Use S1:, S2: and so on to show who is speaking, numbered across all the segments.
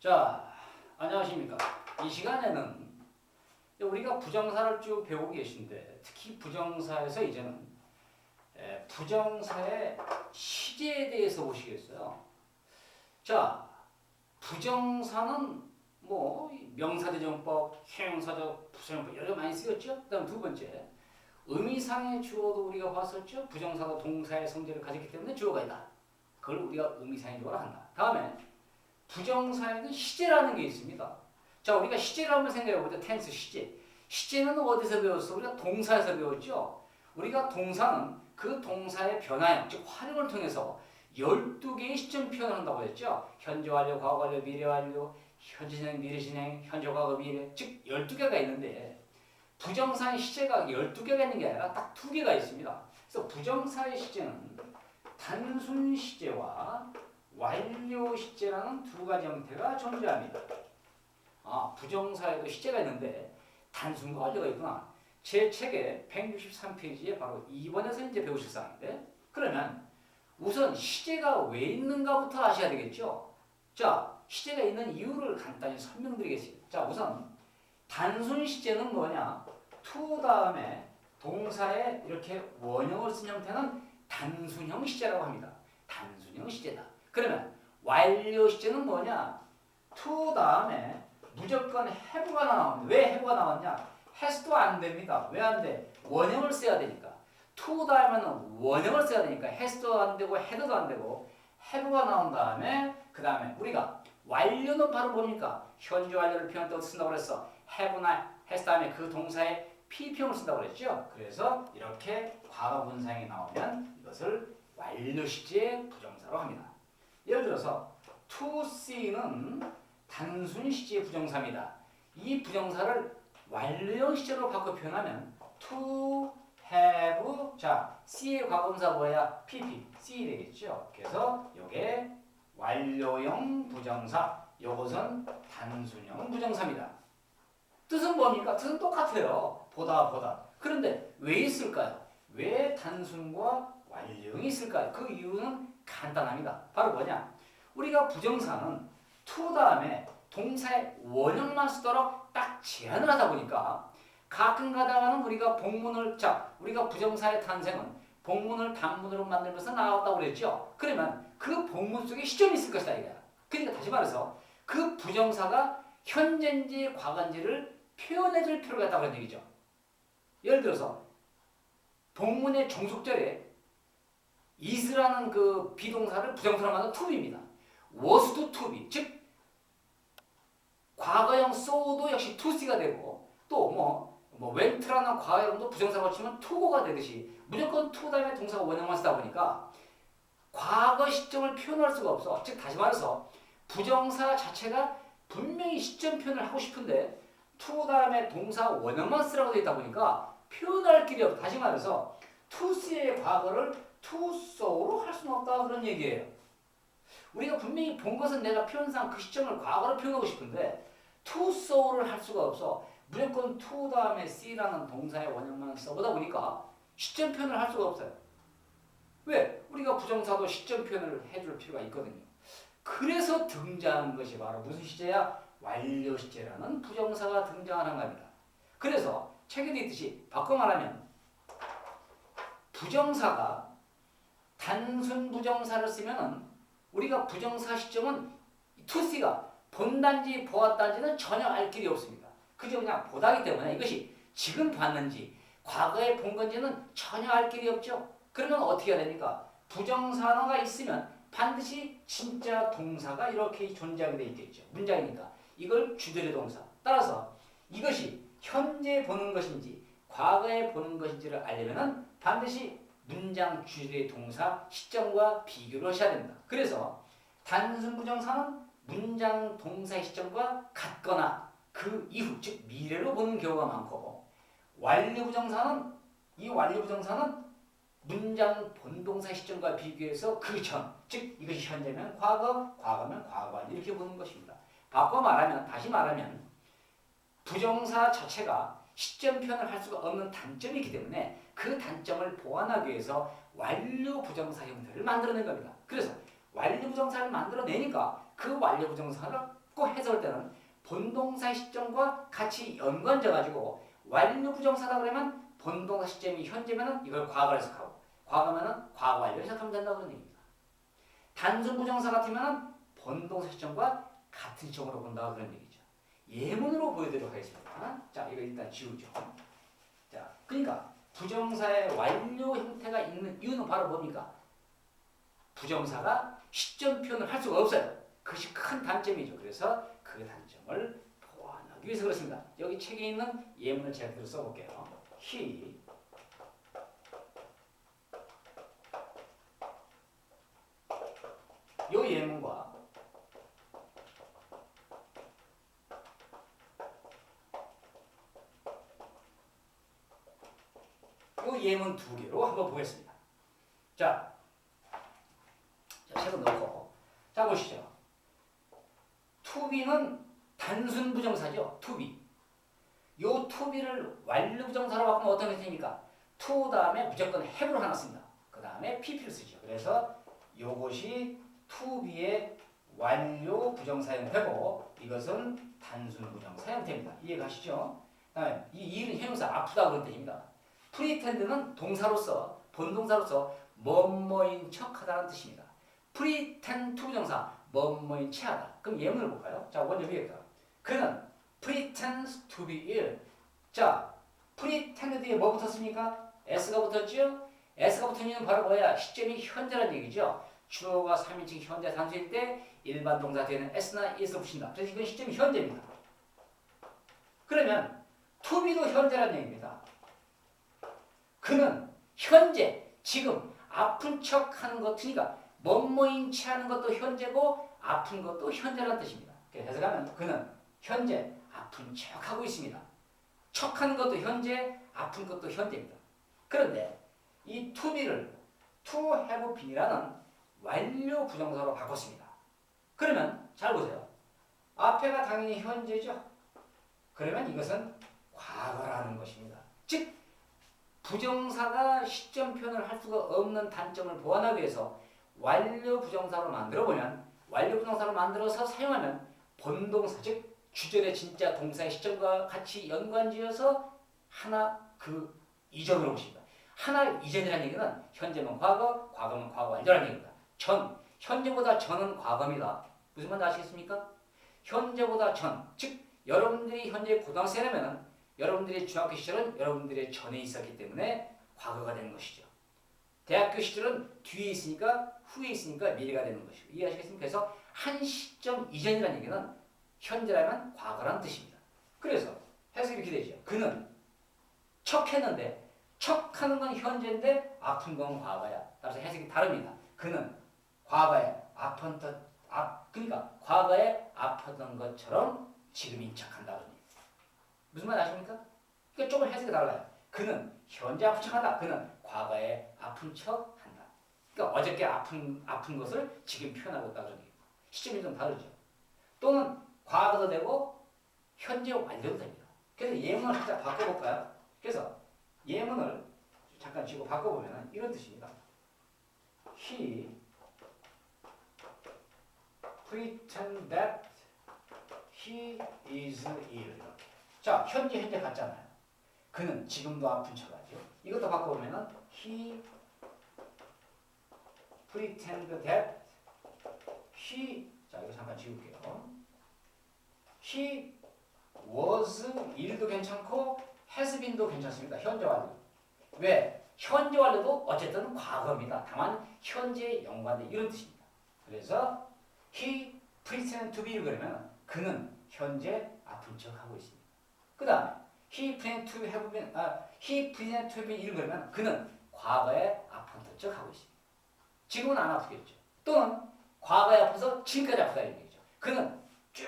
S1: 자, 안녕하십니까. 이 시간에는 우리가 부정사를 쭉 배우고 계신데 특히 부정사에서 이제는 부정사의 시제에 대해서 보시겠어요. 자, 부정사는 뭐 명사대정법, 형용사적, 부사용법 여러 많이 쓰였죠. 그다음 두 번째, 의미상의 주어도 우리가 봤었죠. 부정사가 동사의 성질을 가졌기 때문에 주어가 있다. 그걸 우리가 의미상의 주어라 한다. 다음에 부정사에는 시제라는 게 있습니다. 자, 우리가 시제를 한번 생각해 보자. 텐스 시제. 시제는 어디서 배웠어? 우리가 동사에서 배웠죠. 우리가 동사는 그 동사의 변화형, 즉 활용을 통해서 12개의 시점 표현을 한다고 했죠. 현재 완료, 과거 완료, 미래 완료, 현재 진행, 미래 진행, 현재 과거, 미래, 즉 12개가 있는데 부정사의 시제가 12개가 있는 게 아니라 딱 2개가 있습니다. 그래서 부정사의 시제는 단순 시제와 완료 시제라는 두 가지 형태가 존재합니다. 부정사에도 시제가 있는데 단순과 완료가 있구나. 제 책의 163페이지에 바로 2번에서 이제 배우실 사항인데, 그러면 우선 시제가 왜 있는가부터 아셔야 되겠죠. 자, 시제가 있는 이유를 간단히 설명드리겠습니다. 자, 우선 단순 시제는 뭐냐? to 다음에 동사에 이렇게 원형을 쓴 형태는 단순형 시제라고 합니다. 단순형 시제다. 그러면 완료 시제는 뭐냐? to 다음에 무조건 have가 나옵니다. 왜 have가 나왔냐? has도 안 됩니다. 왜 안 돼? 원형을 써야 되니까. to 다음에는 원형을 써야 되니까 has도 안 되고 had도 안 되고 have가 나온 다음에 그 다음에 우리가 완료는 바로 뭡니까? 현재 완료를 표현할 때 쓴다고 그랬어. have나 has 다음에 그 동사의 PP형을 쓴다고 그랬죠. 그래서 이렇게 과거 분사형이 나오면 이것을 완료 시제 부정사로 합니다. 예를 들어서 to see는 단순 시제 부정사입니다. 이 부정사를 완료형 시제로 바꿔 표현하면 to have, 자, see의 과거분사 뭐야? pp, see 되겠죠. 그래서 이게 완료형 부정사, 이것은 단순형 부정사입니다. 뜻은 뭡니까? 뜻은 똑같아요. 보다. 그런데 왜 있을까요? 왜 단순과 완료형이 있을까요? 그 이유는 간단합니다. 바로 뭐냐? 우리가 부정사는 to 다음에 동사의 원형만 쓰도록 딱 제한을 하다 보니까 가끔 가다가는 우리가 복문을, 자, 우리가 부정사의 탄생은 복문을 단문으로 만들면서 나왔다고 그랬죠. 그러면 그 복문 속에 시점이 있을 것이다 이거야. 그러니까 다시 말해서 그 부정사가 현재인지 과거인지를 표현해 줄 필요가 있다고 하는 얘기죠. 예를 들어서 복문의 종속절에 is라는 그 비동사를 부정사로 만든 to be입니다. was도 to be, 즉 과거형 so도 역시 to see가 되고 또 went라는 과거형도 부정사로 치면 to go가 되듯이 무조건 to 다음에 동사가 원형만 쓰다 보니까 과거 시점을 표현할 수가 없어. 즉 다시 말해서 부정사 자체가 분명히 시점 표현을 하고 싶은데 to 다음에 동사 원형만 쓰라고 되어 있다 보니까 표현할 길이 없어. 다시 말해서 to see의 과거를 to saw로 할 수는 없다 그런 얘기예요. 우리가 분명히 본 것은 내가 표현상 그 시점을 과거로 표현하고 싶은데 to saw를 할 수가 없어. 무조건 to 다음에 see라는 동사의 원형만 써보다 보니까 시점 표현을 할 수가 없어요. 왜? 우리가 부정사도 시점 표현을 해줄 필요가 있거든요. 그래서 등장한 것이 바로 무슨 시제야? 완료 시제라는 부정사가 등장하는 겁니다. 그래서 책에 되어 있듯이 바꿔 말하면 부정사가 단순 부정사를 쓰면은 우리가 부정사 시점은 to see가 본단지 보았단지는 전혀 알 길이 없습니다. 그저 그냥 보다기 때문에 이것이 지금 봤는지 과거에 본 건지는 전혀 알 길이 없죠. 그러면 어떻게 해야 됩니까? 부정사가 있으면 반드시 진짜 동사가 이렇게 존재하게 돼 있겠죠. 문장이니까. 이걸 주절의 동사. 따라서 이것이 현재 보는 것인지 과거에 보는 것인지를 알려면 반드시 문장 주절의 동사 시점과 비교를 하셔야 됩니다. 그래서 단순 부정사는 문장 동사의 시점과 같거나 그 이후, 즉 미래로 보는 경우가 많고 완료 부정사는 문장 본동사 시점과 비교해서 그 전, 즉 이것이 현재면 과거, 과거면 과거완 이렇게 보는 것입니다. 바꿔 말하면, 다시 말하면 부정사 자체가 시점 표현을 할 수가 없는 단점이 있기 때문에 그 단점을 보완하기 위해서 완료 부정사 형태를 만들어낸 겁니다. 그래서 완료 부정사를 만들어내니까 그 완료 부정사를 꼭 해석할 때는 본동사 시점과 같이 연관져 가지고 완료 부정사다 그러면 본동사 시점이 현재면은 이걸 과거로 해석하고 과거면은 과거 완료 해석하면 된다고 그런 얘기입니다. 단순 부정사 같으면은 본동사 시점과 같은 시점으로 본다고 그런 얘기죠. 예문으로 보여드리도록 하겠습니다. 자, 이거 일단 지우죠. 자, 그러니까 부정사의 완료 형태가 있는 이유는 바로 뭡니까? 부정사가 시점 표현을 할 수가 없어요. 그것이 큰 단점이죠. 그래서 그 단점을 보완하기 위해서 그렇습니다. 여기 책에 있는 예문을 제가 그대로 써볼게요. He 요 예문과 요 예문 두 개로 한번 보겠습니다. 자, 책을 넣고 자 보시죠. to be는 단순 부정사죠. to be. 요 to be를 완료 부정사로 바꾸면 어떤 형태입니까? to 다음에 무조건 have로 하나 씁니다. 그 다음에 pp를 쓰죠. 그래서 요것이 to be의 완료 부정사 형태고 이것은 단순 부정사 형태입니다. 이해가시죠? 다음에 이 일은 형용사 아프다 그런 뜻입니다. pretend는 동사로서 본동사로서 뭐뭐인 척하다는 뜻입니다. pretend to 부정사 뭐뭐인 체하다. 그럼 예문을 볼까요? 자, 먼저 위에다. 그는 pretends to be ill. 자, pretend 뒤에 뭐 붙었습니까? s가 붙었죠? s가 붙은 이유는 바로 뭐야? 시점이 현재라는 얘기죠. 주어가 3인칭 현재 단수일 때 일반 동사 뒤에는 s나 is를 붙인다. 그래서 이건 시점이 현재입니다. 그러면 to be도 현재라는 얘기입니다. 그는 현재 지금 아픈 척 하는 것, 그러니까 뭐뭐인 체하는 것도 현재고 아픈 것도 현재라는 뜻입니다. 그래서 해석하면 그는 현재 아픈 척하고 있습니다. 척하는 것도 현재, 아픈 것도 현재입니다. 그런데 이 to be를 to have been이라는 완료 부정사로 바꿨습니다. 그러면 잘 보세요. 앞에가 당연히 현재죠. 그러면 이것은 과거라는 것입니다. 즉 부정사가 시점 표현을 할 수가 없는 단점을 보완하기 위해서 완료 부정사로 만들어보면 완료 부정사로 만들어서 사용하면 본동사 즉 주절의 진짜 동사의 시점과 같이 연관지어서 하나 그 이전으로 보십니다. 하나 이전이라는 얘기는 현재면 과거, 과거면 과거 완료라는 얘기입니다. 전, 현재보다 전은 과거입니다. 무슨 말인지 아시겠습니까? 현재보다 전, 즉 여러분들이 현재 고등학생이라면 여러분들의 중학교 시절은 여러분들의 전에 있었기 때문에 과거가 되는 것이죠. 대학교 시절은 뒤에 있으니까 후에 있으니까 미래가 되는 것이고 이해하시겠습니까? 그래서 한 시점 이전이라는 얘기는 현재라면 과거라는 뜻입니다. 그래서 해석이 이렇게 되죠. 그는 척했는데 척하는 건 현재인데 아픈 건 과거야. 따라서 해석이 다릅니다. 그는 과거에 그러니까 과거에 아팠던 것처럼 지금 인척한다는 얘기. 무슨 말 아십니까? 그러니까 조금 해석이 달라요. 그는 현재 아픈 척한다. 그는 과거에 아픈 척한다. 그러니까 어저께 아픈 것을 지금 표현하고 있다는 얘기입니다. 시점이 좀 다르죠. 또는 과거도 되고 현재 완료도 됩니다. 그래서 예문을 살짝 바꿔볼까요? 그래서 예문을 잠깐 지고 바꿔보면 이런 뜻입니다. He pretend that he is ill. 자, 현재 같잖아요. 그는 지금도 아픈 척하죠. 이것도 바꿔보면 he pretend that he 자 이거 잠깐 지울게요. He was ill도 괜찮고 has been도 괜찮습니다. 현재 완료. 왜? 현재 완료도 어쨌든 과거입니다. 다만 현재에 연관된 이런 뜻입니다. 그래서 he pretend to be 그러면 그는 현재 아픈 척하고 있습니다. 그 다음에 he pretend to have been 이런 그러면 그는 과거에 아픈 척하고 있습니다. 지금은 안 아프겠죠. 또는 과거에 아파서 지금까지 아프다 이런 얘기죠. 그는 쭉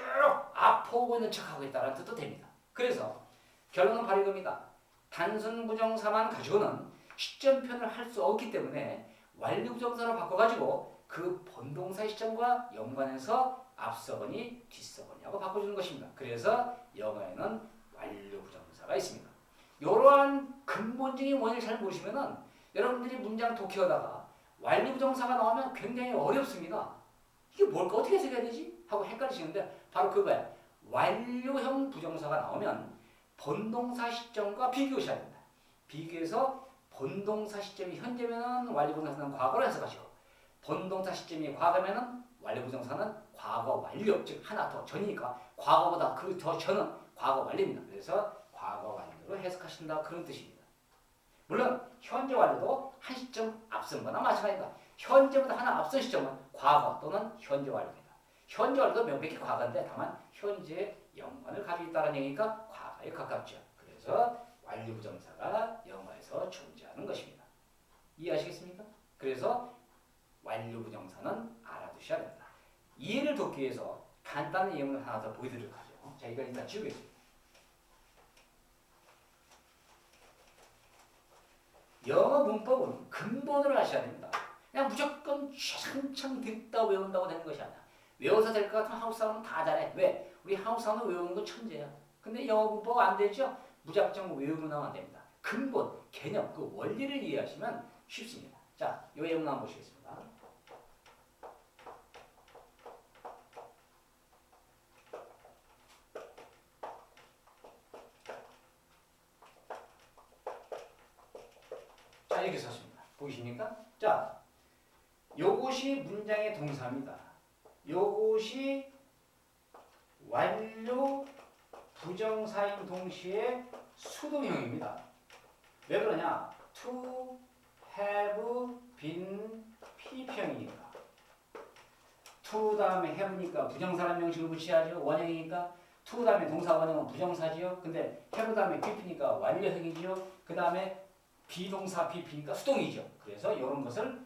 S1: 아파오고 있는 척하고 있다는 뜻도 됩니다. 그래서 결론은 바로 이겁니다. 단순 부정사만 가지고는 시점 표현을 할 수 없기 때문에 완료 부정사로 바꿔가지고 그 본동사 시점과 연관해서 앞서거니 뒤서거니 하고 바꿔주는 것입니다. 그래서 영어에는 완료 부정사가 있습니다. 이러한 근본적인 원인을 잘 모르시면은 여러분들이 문장 독해하다가 완료 부정사가 나오면 굉장히 어렵습니다. 이게 뭘까? 어떻게 해석해야 되지? 하고 헷갈리시는 하시는데 바로 그거야. 완료형 부정사가 나오면 본동사 시점과 비교하셔야 된다. 비교해서 본동사 시점이 현재면은 완료 부정사는 과거로 해석하시고 본동사 시점이 과거면은 완료 부정사는 과거 완료, 즉 하나 더 전이니까 과거보다 그 더 전은 과거 완료입니다. 그래서 과거 완료로 해석하신다 그런 뜻입니다. 물론 현재 완료도 한 시점 앞선 거나 마찬가지입니다. 현재보다 하나 앞선 시점은 과거 또는 현재 완료입니다. 현재 완료도 명백히 과거인데 다만 현재의 연관을 가지고 있다는 얘기니까 과거에 가깝죠. 그래서 완료 부정사가 영어에서 존재하는 것입니다. 이해하시겠습니까? 그래서 완료 부정사는 알아두셔야 됩니다. 이해를 돕기 위해서 간단한 예문을 하나 더 보여드리도록 하죠. 자, 이걸 일단 지우겠습니다. 영어 문법은 근본으로 하셔야 됩니다. 그냥 무조건 한창 듣다 외운다고 되는 것이 아니야. 외워서 될 것 같으면 한국 사람은 다 잘해. 왜? 우리 한국 사람은 외우는 거 천재야. 근데 영어 문법 안 되죠? 무작정 외우면 안 됩니다. 근본, 개념, 그 원리를 이해하시면 쉽습니다. 자, 이 예문 한번 보시겠습니다. 자, 이렇게 썼습니다. 보이십니까? 자, 요것이 문장의 동사입니다. 요것이 완료 부정사인 동시에 수동형입니다. 왜 그러냐? to have been PP형이니까. to 다음에 have니까 부정사란 명식을 붙여야죠. 원형이니까. to 다음에 동사 원형은 부정사지요. 근데 have 다음에 PP니까 완료형이지요. 그 다음에 비동사 PP니까 수동이죠. 그래서 이런 것을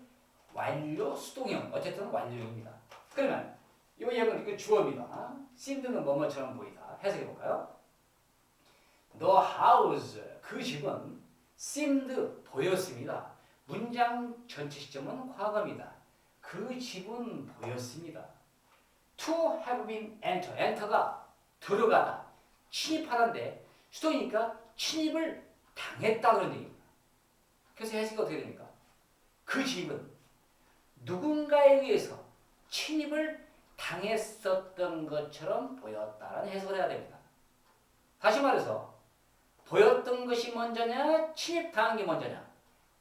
S1: 완료 수동형, 어쨌든 완료형입니다. 그러면 이 예문은 그 주어입니다. seemed는 뭐뭐처럼 보이다. 해석해 볼까요? The house, 그 집은 seemed 보였습니다. 문장 전체 시점은 과거입니다. 그 집은 보였습니다. To have been enter, enter가 들어가다, 침입하다인데 수동이니까 침입을 당했다 그런 얘기입니다. 그래서 해석이 어떻게 됩니까? 그 집은 누군가에 의해서 침입을 당했었던 것처럼 보였다라는 해석을 해야 됩니다. 다시 말해서 보였던 것이 먼저냐 침입당한 게 먼저냐.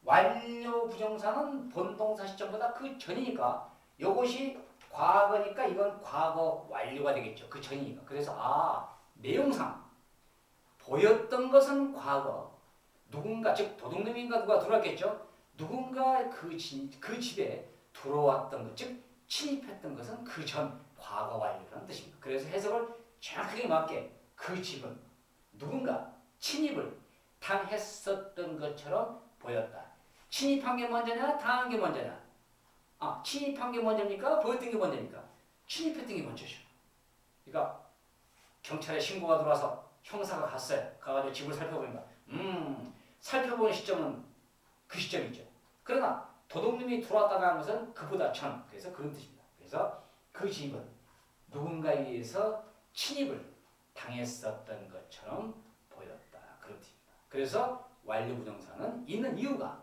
S1: 완료 부정사는 본동사 시점보다 그 전이니까 이것이 과거니까 이건 과거 완료가 되겠죠. 그 전이니까. 그래서 내용상 보였던 것은 과거 누군가 즉 도둑놈인가 누가 들어왔겠죠. 누군가 그 집에 들어왔던 것, 즉 침입했던 것은 그 전 과거 완료라는 뜻입니다. 그래서 해석을 정확하게 맞게 그 집은 누군가 침입을 당했었던 것처럼 보였다. 침입한 게 먼저냐, 당한 게 먼저냐? 침입한 게 먼저입니까? 보였던 게 먼저입니까? 침입했던 게 먼저죠. 그러니까 경찰에 신고가 들어와서 형사가 갔어요. 가가지고 집을 살펴보니까 살펴보는 시점은 그 시점이죠. 그러나 도둑놈이 들어왔다고 하는 것은 그보다 전. 그래서 그런 뜻입니다. 그래서 그 집은 누군가에 의해서 침입을 당했었던 것처럼 보였다. 그런 뜻입니다. 그래서 완료 부정사는 있는 이유가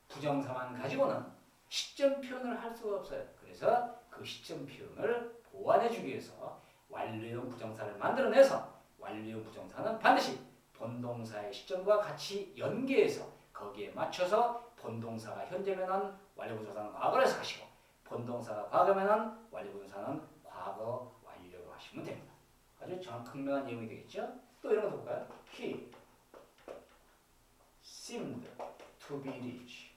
S1: 부정사만 가지고는 시점 표현을 할 수가 없어요. 그래서 그 시점 표현을 보완해주기 위해서 완료형 부정사를 만들어내서 완료형 부정사는 반드시 본동사의 시점과 같이 연계해서 거기에 맞춰서 본동사가 현재면은 완료 부정사는 과거로 해석하시고 본동사가 과거면은 완료 부정사는 과거 완료로 하시면 됩니다. 아주 극명한 예문이 되겠죠? 또 이런 것도 볼까요? He seemed to be rich.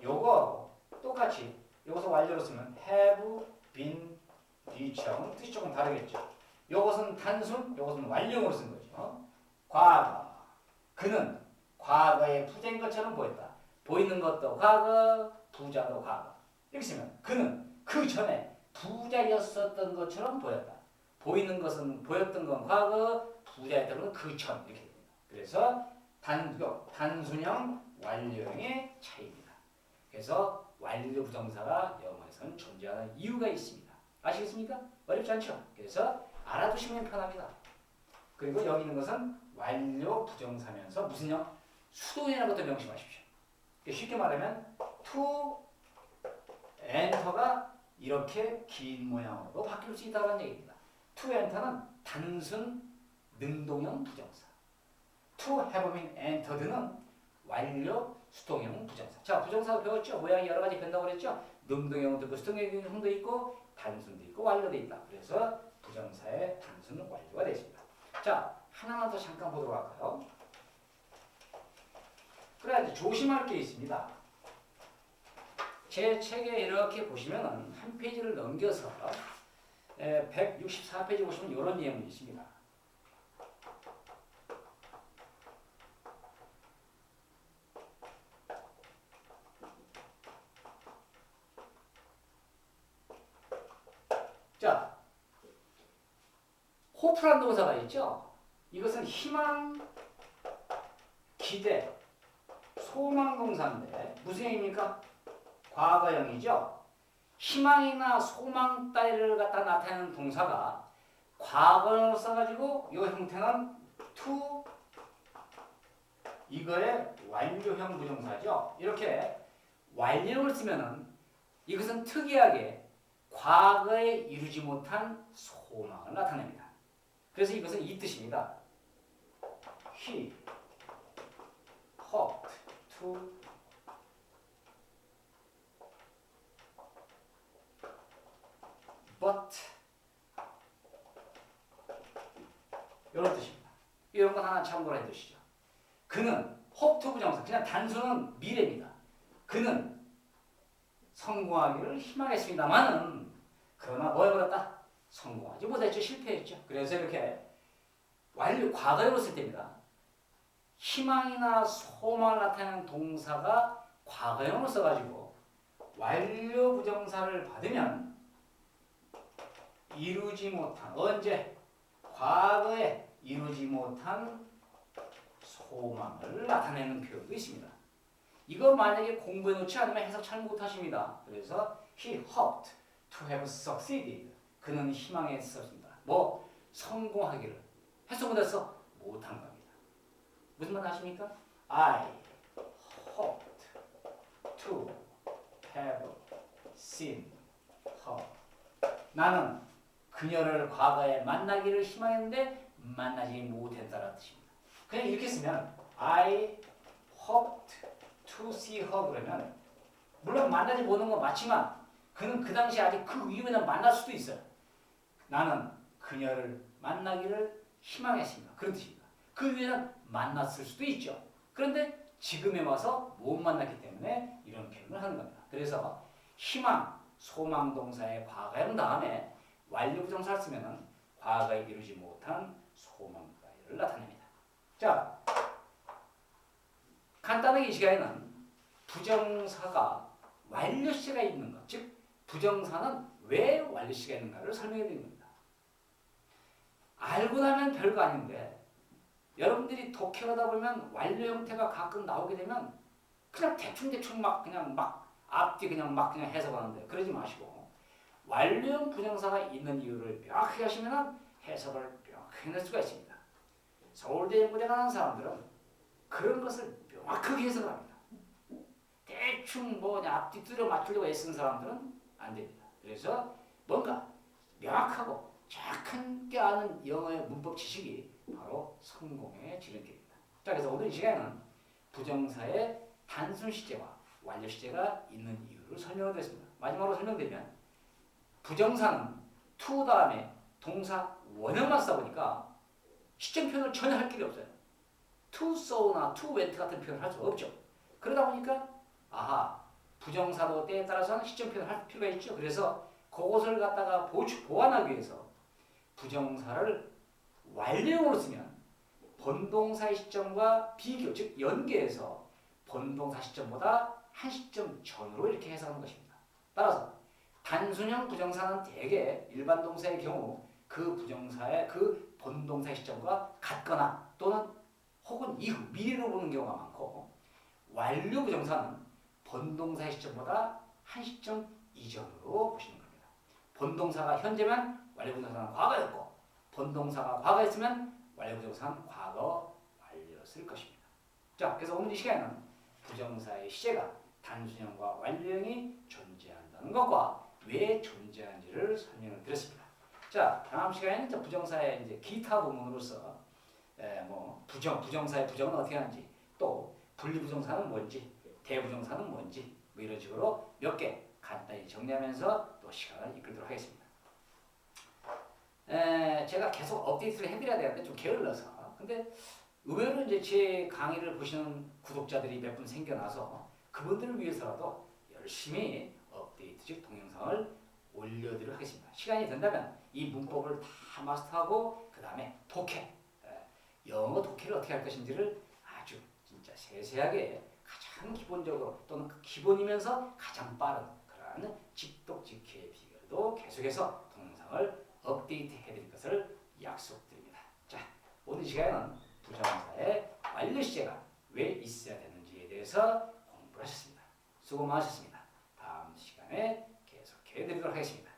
S1: 요거하고 똑같이 요것을 완료로 쓰면 have been rich하고는 뜻이 조금 다르겠죠. 요것은 단순, 요것은 완료형으로 쓴 거죠. 과거. 그는 과거에 부자인 것처럼 보였다. 보이는 것도 과거, 부자도 과거. 이렇게 쓰면 그는 그 전에 부자였었던 것처럼 보였다. 보이는 것은 보였던 건 과거, 부자였던 건 그 전. 이렇게 됩니다. 그래서 단순형, 완료형의 차이입니다. 그래서 완료 부정사가 영어에서는 존재하는 이유가 있습니다. 아시겠습니까? 어렵지 않죠? 그래서 알아두시면 편합니다. 그리고 여기 있는 것은 완료 부정사면서 무슨 형? 수동이라는 것도 명심하십시오. 쉽게 말하면 to enter가 이렇게 긴 모양으로 바뀔 수 있다는 얘기입니다. to enter는 단순 능동형 부정사. to have been entered는 완료 수동형 부정사. 자, 부정사 배웠죠? 모양이 여러 가지 변다고 그랬죠? 능동형도 있고 수동형도 있고 단순도 있고 완료도 있다. 그래서 부정사의 단순 완료가 되십니다. 자, 하나만 더 잠깐 보도록 할까요? 그래야지 조심할 게 있습니다. 제 책에 이렇게 보시면은 한 페이지를 넘겨서 164페이지 보시면 이런 예문이 있습니다. 자, 호프란 동사가 있죠? 이것은 희망, 기대, 소망 동사인데 무슨 얘기입니까? 과거형이죠. 희망이나 소망 따위를 갖다 나타내는 동사가 과거형으로 써가지고 이 형태는 to 이거의 완료형 부정사죠. 이렇게 완료형을 쓰면은 이것은 특이하게 과거에 이루지 못한 소망을 나타냅니다. 그래서 이것은 이 뜻입니다. He hoped to but 이런 뜻입니다. 이런 건 하나 참고로 해두시죠. 그는 hope to 부정사 그냥 단순한 미래입니다. 그는 성공하기를 희망했습니다만은 그러나 뭐 해버렸다? 성공하지 못했죠. 실패했죠. 그래서 이렇게 완료 과거형으로 쓸 때입니다. 희망이나 소망을 나타내는 동사가 과거형으로 써가지고 완료 부정사를 받으면 이루지 못한 언제? 과거에 이루지 못한 소망을 나타내는 표현도 있습니다. 이거 만약에 공부해 놓지 않으면 해석 잘 못하십니다. 그래서 he hoped to have succeeded. 그는 희망했었습니다. 뭐 성공하기를 했어 못했어? 못한 겁니다. 무슨 말 아십니까? I hoped to have seen her. 나는 그녀를 과거에 만나기를 희망했는데 만나지 못했다는 뜻입니다. 그냥 이렇게 쓰면 I hoped to see her 그러면 물론 만나지 못한 건 맞지만 그는 그 당시 아직 그 이후에는 만날 수도 있어요. 나는 그녀를 만나기를 희망했습니다. 그런 뜻입니다. 그 이후에는 만났을 수도 있죠. 그런데 지금에 와서 못 만났기 때문에 이런 표현을 하는 겁니다. 그래서 희망, 소망 동사의 과거형 다음에 완료 부정사를 쓰면은 과거에 이루지 못한 소망 따위를 나타냅니다. 자, 간단하게 이 시간에는 부정사가 완료 시제가 있는 것, 즉 부정사는 왜 완료 시제가 있는가를 설명해 드린 겁니다. 알고 나면 별거 아닌데 여러분들이 독해하다 보면 완료 형태가 가끔 나오게 되면 그냥 대충 막 그냥 막 앞뒤 그냥 막 그냥 해석하는데 그러지 마시고 완료형 부정사가 있는 이유를 명확히 하시면 해석을 명확히 해낼 수가 있습니다. 서울대 연구대 가는 사람들은 그런 것을 명확하게 해석을 합니다. 대충 뭐 앞뒤 뚫어 맞추려고 애쓰는 사람들은 안 됩니다. 그래서 뭔가 명확하고 정확하게 아는 영어의 문법 지식이 바로 성공의 지름길입니다. 자, 그래서 오늘 이 시간에는 부정사의 단순 시제와 완료 시제가 있는 이유를 설명드렸습니다. 마지막으로 설명드리면 부정사는 to 다음에 동사 원형만 쓰다 보니까 시점 표현을 전혀 할 길이 없어요. to sow나 to went 같은 표현을 할 수가 없죠. 그러다 보니까 아하, 부정사도 때에 따라서는 시점 표현을 할 필요가 있죠. 그래서 그것을 갖다가 보완하기 위해서 부정사를 완료형으로 쓰면 본동사의 시점과 비교, 즉 연계해서 본동사 시점보다 한 시점 전으로 이렇게 해석하는 것입니다. 따라서 단순형 부정사는 대개 일반 동사의 경우 그 부정사의 그 본동사의 시점과 같거나 또는 혹은 이후, 미래로 보는 경우가 많고 완료 부정사는 본동사의 시점보다 한 시점 이전으로 보시는 겁니다. 본동사가 현재면 완료 부정사는 과거였고 본동사가 과거였으면 완료 부정사는 과거 완료였을 것입니다. 자, 그래서 오늘 이 시간에는 부정사의 시제가 단순형과 완료형이 존재한다는 것과 왜 존재하는지를 설명을 드렸습니다. 자, 다음 시간에는 이제 부정사의 이제 기타 부분으로서 뭐 부정사의 부정은 어떻게 하는지, 또 분리부정사는 뭔지, 대부정사는 뭔지, 뭐 이런 식으로 몇 개 간단히 정리하면서 또 시간을 이끌도록 하겠습니다. 제가 계속 업데이트를 해드려야 되는데 좀 게을러서. 근데 의외로 이제 제 강의를 보시는 구독자들이 몇 분 생겨나서 그분들을 위해서라도 열심히 업데이트 즉 동영상을 올려드리도록 하겠습니다. 시간이 된다면 이 문법을 다 마스터하고 그 다음에 독해, 영어 독해를 어떻게 할 것인지를 아주 진짜 세세하게 가장 기본적으로 또는 그 기본이면서 가장 빠른 그러한 직독직해의 비결도 계속해서 동영상을 업데이트 해드릴 것을 약속드립니다. 자, 오늘 시간에는 부정사의 완료 시제가 왜 있어야 되는지에 대해서 공부를 하셨습니다. 수고 많으셨습니다. 다음 시간에 계속해 드리도록 하겠습니다.